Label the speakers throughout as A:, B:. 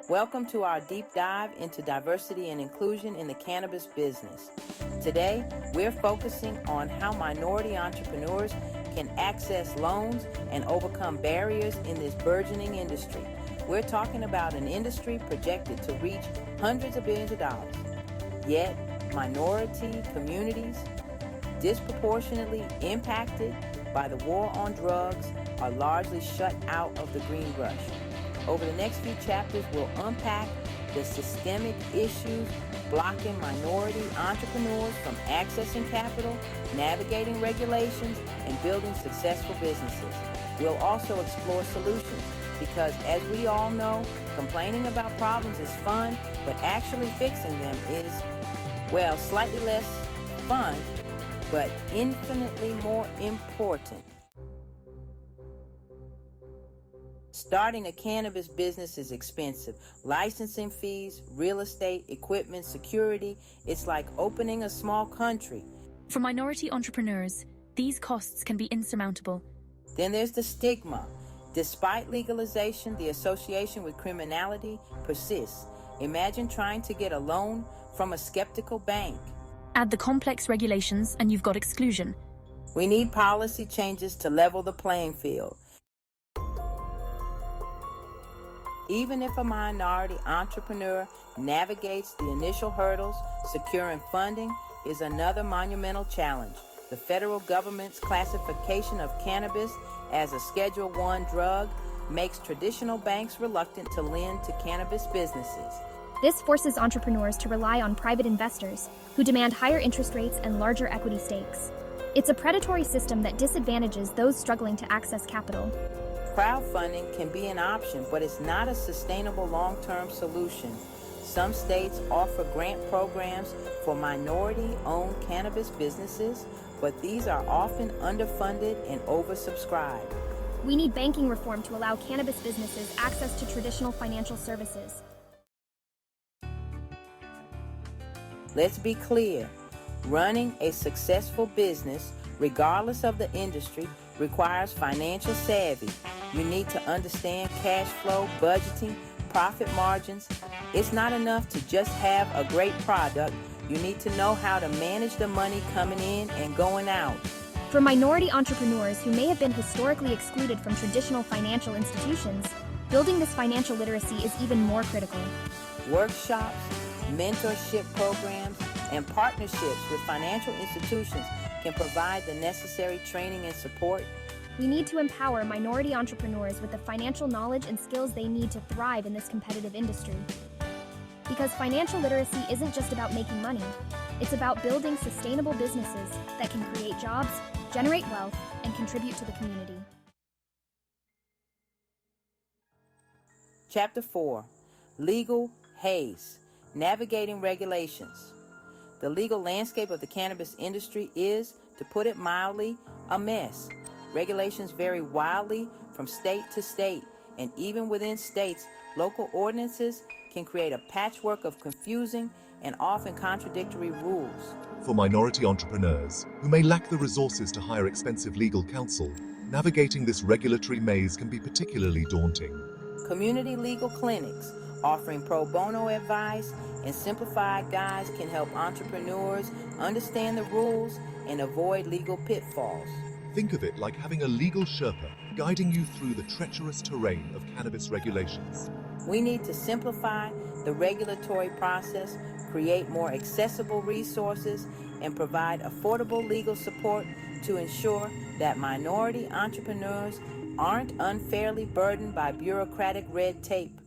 A: Welcome to our deep dive into diversity and inclusion in the cannabis business. Today, we're focusing on how minority entrepreneurs can access loans and overcome barriers in this burgeoning industry. We're talking about an industry projected to reach hundreds of billions of dollars. Yet, minority communities, disproportionately impacted by the war on drugs, are largely shut out of the green rush. Over the next few chapters, we'll unpack the systemic issues blocking minority entrepreneurs from accessing capital, navigating regulations, and building successful businesses. We'll also explore solutions because, as we all know, complaining about problems is fun, but actually fixing them is, well, slightly less fun, but infinitely more important. Starting a cannabis business is expensive. Licensing fees, real estate, equipment, security, it's like opening a small country.
B: For minority entrepreneurs, these costs can be insurmountable.
A: Then there's the stigma. Despite legalization, the association with criminality persists. Imagine trying to get a loan from a skeptical bank.
B: Add the complex regulations and you've got exclusion.
A: We need policy changes to level the playing field. Even if a minority entrepreneur navigates the initial hurdles, securing funding is another monumental challenge. The federal government's classification of cannabis as a Schedule I drug makes traditional banks reluctant to lend to cannabis businesses.
C: This forces entrepreneurs to rely on private investors, who demand higher interest rates and larger equity stakes. It's a predatory system that disadvantages those struggling to access capital.
A: Crowdfunding can be an option, but it's not a sustainable long-term solution. Some states offer grant programs for minority-owned cannabis businesses, but these are often underfunded and oversubscribed.
C: We need banking reform to allow cannabis businesses access to traditional financial services.
A: Let's be clear. Running a successful business, regardless of the industry, requires financial savvy. You need to understand cash flow, budgeting, profit margins. It's not enough to just have a great product. You need to know how to manage the money coming in and going out.
C: For minority entrepreneurs who may have been historically excluded from traditional financial institutions, building this financial literacy is even more critical.
A: Workshops, mentorship programs, and partnerships with financial institutions can provide the necessary training and support.
C: We need to empower minority entrepreneurs with the financial knowledge and skills they need to thrive in this competitive industry. Because financial literacy isn't just about making money, it's about building sustainable businesses that can create jobs, generate wealth, and contribute to the community.
A: Chapter 4. Legal Haze. Navigating Regulations. The legal landscape of the cannabis industry is, to put it mildly, a mess. Regulations vary wildly from state to state, and even within states, local ordinances can create a patchwork of confusing and often contradictory rules.
D: For minority entrepreneurs who may lack the resources to hire expensive legal counsel, navigating this regulatory maze can be particularly daunting.
A: Community legal clinics offering pro bono advice and simplified guides can help entrepreneurs understand the rules and avoid legal pitfalls.
D: Think of it like having a legal Sherpa guiding you through the treacherous terrain of cannabis regulations.
A: We need to simplify the regulatory process, create more accessible resources, and provide affordable legal support to ensure that minority entrepreneurs aren't unfairly burdened by bureaucratic red tape.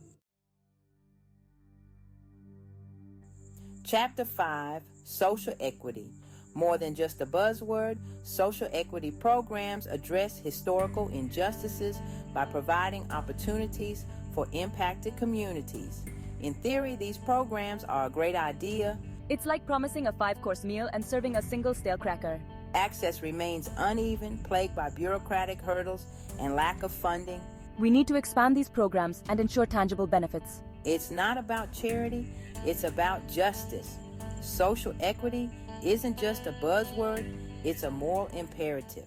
A: Chapter 5, Social Equity. More than just a buzzword, social equity programs address historical injustices by providing opportunities for impacted communities. In theory, these programs are a great idea.
E: It's like promising a 5-course meal and serving a single stale cracker.
A: Access remains uneven, plagued by bureaucratic hurdles and lack of funding.
E: We need to expand these programs and ensure tangible benefits.
A: It's not about charity, it's about justice. Social equity isn't just a buzzword, it's a moral imperative.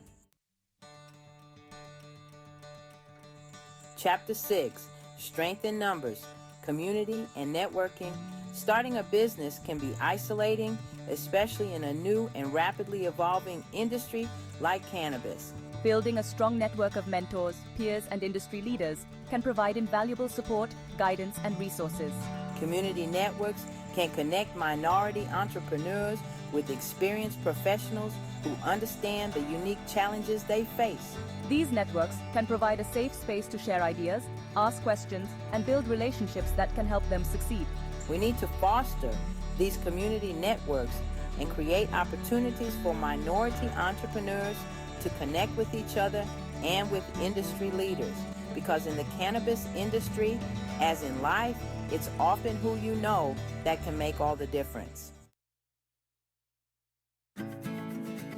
A: Chapter 6, Strength in Numbers. community, and networking, starting a business can be isolating, especially in a new and rapidly evolving industry like cannabis.
E: Building a strong network of mentors, peers, and industry leaders can provide invaluable support, guidance, and resources.
A: Community networks can connect minority entrepreneurs with experienced professionals who understand the unique challenges they face.
E: These networks can provide a safe space to share ideas, ask questions, and build relationships that can help them succeed.
A: We need to foster these community networks and create opportunities for minority entrepreneurs to connect with each other and with industry leaders. Because in the cannabis industry, as in life, it's often who you know that can make all the difference.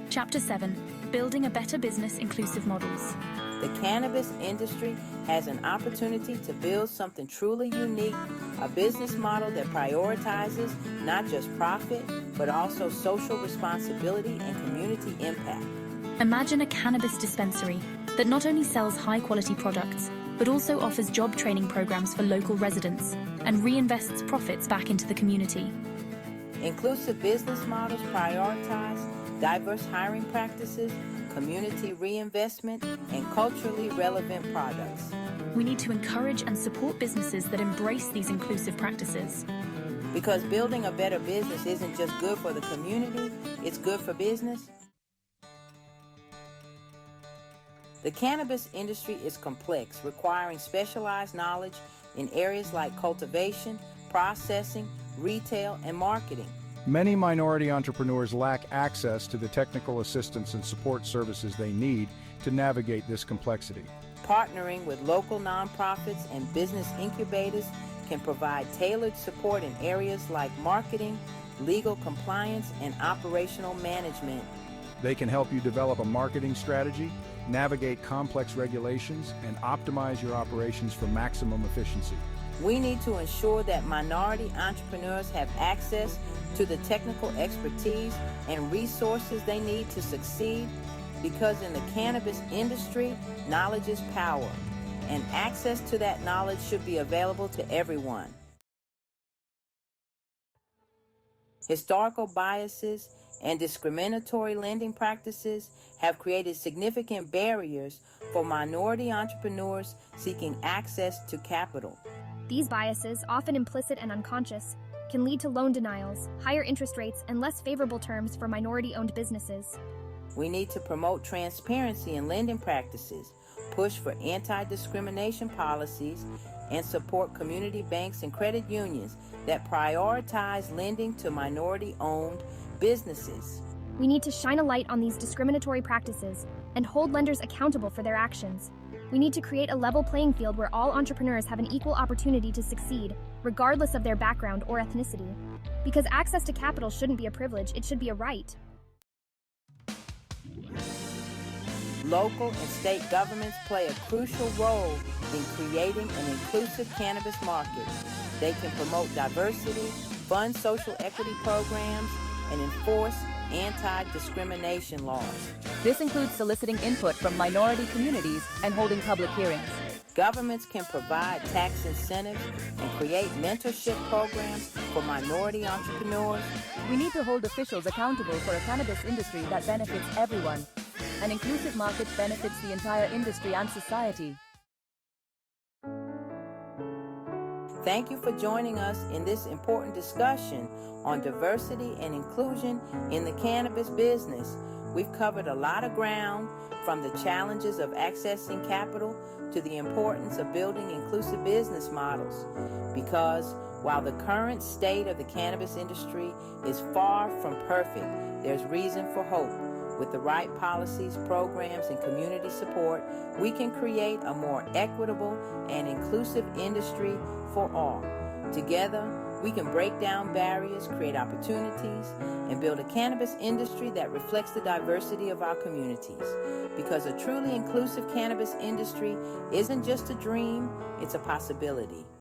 B: Chapter 7. Building a better business inclusive models.
A: The cannabis industry has an opportunity to build something truly unique, a business model that prioritizes not just profit, but also social responsibility and community impact.
B: Imagine a cannabis dispensary that not only sells high-quality products, but also offers job training programs for local residents and reinvests profits back into the community.
A: Inclusive business models prioritize diverse hiring practices, community reinvestment, and culturally relevant products.
B: We need to encourage and support businesses that embrace these inclusive practices.
A: Because building a better business isn't just good for the community, it's good for business. The cannabis industry is complex, requiring specialized knowledge in areas like cultivation, processing, retail, and marketing.
F: Many minority entrepreneurs lack access to the technical assistance and support services they need to navigate this complexity.
A: Partnering with local nonprofits and business incubators can provide tailored support in areas like marketing, legal compliance, and operational management.
F: They can help you develop a marketing strategy, navigate complex regulations, and optimize your operations for maximum efficiency.
A: We need to ensure that minority entrepreneurs have access to the technical expertise and resources they need to succeed, because in the cannabis industry, knowledge is power, and access to that knowledge should be available to everyone. Historical biases and discriminatory lending practices have created significant barriers for minority entrepreneurs seeking access to capital.
C: These biases, often implicit and unconscious, can lead to loan denials, higher interest rates, and less favorable terms for minority-owned businesses.
A: We need to promote transparency in lending practices, push for anti-discrimination policies, and support community banks and credit unions that prioritize lending to minority-owned businesses.
C: We need to shine a light on these discriminatory practices and hold lenders accountable for their actions. We need to create a level playing field where all entrepreneurs have an equal opportunity to succeed, regardless of their background or ethnicity. Because access to capital shouldn't be a privilege, it should be a right.
A: Local and state governments play a crucial role in creating an inclusive cannabis market. They can promote diversity, fund social equity programs, and enforce anti-discrimination laws.
E: This includes soliciting input from minority communities and holding public hearings.
A: Governments can provide tax incentives and create mentorship programs for minority entrepreneurs.
E: We need to hold officials accountable for a cannabis industry that benefits everyone. An inclusive market benefits the entire industry and society.
A: Thank you for joining us in this important discussion on diversity and inclusion in the cannabis business. We've covered a lot of ground, from the challenges of accessing capital to the importance of building inclusive business models. Because while the current state of the cannabis industry is far from perfect, there's reason for hope. With the right policies, programs, and community support, we can create a more equitable and inclusive industry for all. Together, we can break down barriers, create opportunities, and build a cannabis industry that reflects the diversity of our communities. Because a truly inclusive cannabis industry isn't just a dream, it's a possibility.